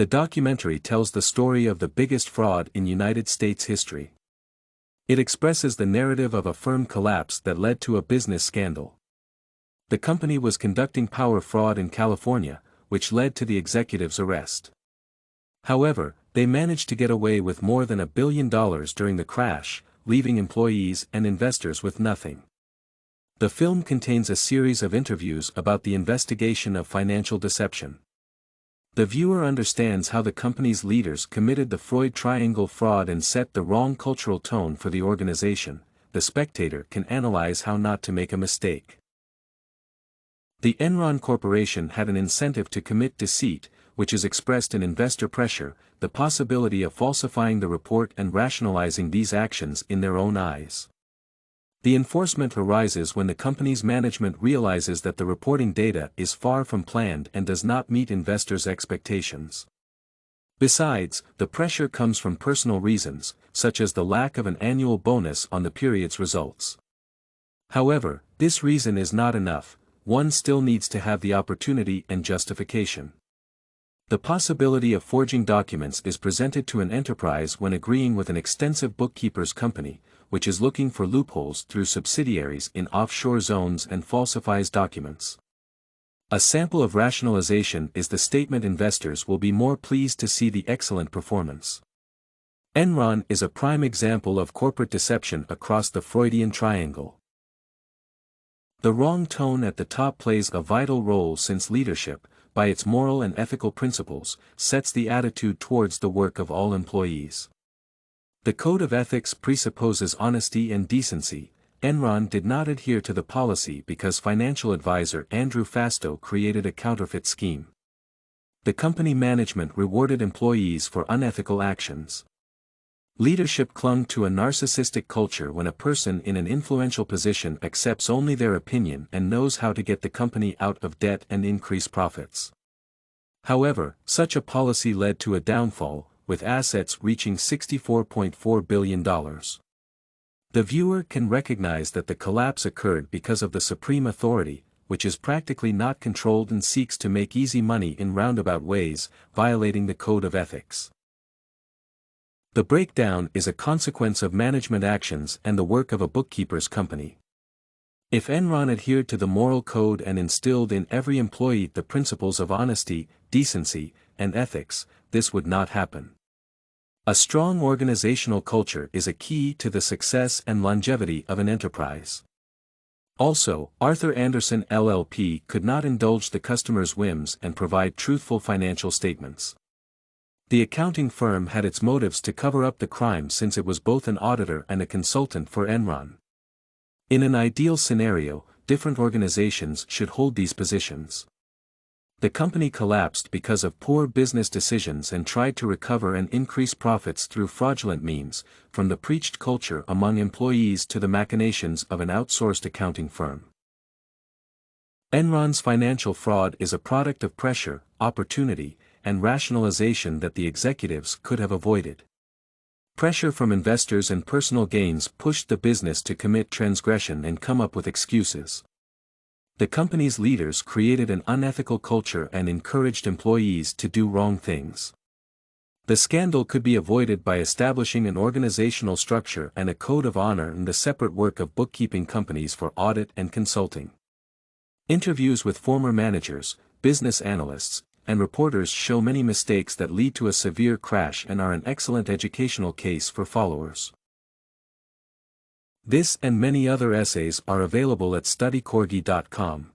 The documentary tells the story of the biggest fraud in United States history. It expresses the narrative of a firm collapse that led to a business scandal. The company was conducting power fraud in California, which led to the executive's arrest. However, they managed to get away with more than $1 billion during the crash, leaving employees and investors with nothing. The film contains a series of interviews about the investigation of financial deception. The viewer understands how the company's leaders committed the Freud Triangle fraud and set the wrong cultural tone for the organization. The spectator can analyze how not to make a mistake. The Enron Corporation had an incentive to commit deceit, which is expressed in investor pressure, the possibility of falsifying the report and rationalizing these actions in their own eyes. The enforcement arises when the company's management realizes that the reporting data is far from planned and does not meet investors' expectations. Besides, the pressure comes from personal reasons, such as the lack of an annual bonus on the period's results. However, this reason is not enough. One still needs to have the opportunity and justification. The possibility of forging documents is presented to an enterprise when agreeing with an extensive bookkeeper's company, which is looking for loopholes through subsidiaries in offshore zones and falsifies documents. A sample of rationalization is the statement: investors will be more pleased to see the excellent performance. Enron is a prime example of corporate deception across the Freudian triangle. The wrong tone at the top plays a vital role since leadership, by its moral and ethical principles, sets the attitude towards the work of all employees. The code of ethics presupposes honesty and decency. Enron did not adhere to the policy because financial advisor Andrew Fastow created a counterfeit scheme. The company management rewarded employees for unethical actions. Leadership clung to a narcissistic culture when a person in an influential position accepts only their opinion and knows how to get the company out of debt and increase profits. However, such a policy led to a downfall, with assets reaching $64.4 billion. The viewer can recognize that the collapse occurred because of the supreme authority, which is practically not controlled and seeks to make easy money in roundabout ways, violating the code of ethics. The breakdown is a consequence of management actions and the work of a bookkeeper's company. If Enron adhered to the moral code and instilled in every employee the principles of honesty, decency, and ethics, this would not happen. A strong organizational culture is a key to the success and longevity of an enterprise. Also, Arthur Andersen LLP could not indulge the customer's whims and provide truthful financial statements. The accounting firm had its motives to cover up the crime since it was both an auditor and a consultant for Enron. In an ideal scenario, different organizations should hold these positions. The company collapsed because of poor business decisions and tried to recover and increase profits through fraudulent means, from the preached culture among employees to the machinations of an outsourced accounting firm. Enron's financial fraud is a product of pressure, opportunity, and rationalization that the executives could have avoided. Pressure from investors and personal gains pushed the business to commit transgression and come up with excuses. The company's leaders created an unethical culture and encouraged employees to do wrong things. The scandal could be avoided by establishing an organizational structure and a code of honor and the separate work of bookkeeping companies for audit and consulting. Interviews with former managers, business analysts, and reporters show many mistakes that lead to a severe crash and are an excellent educational case for followers. This and many other essays are available at studycorgi.com.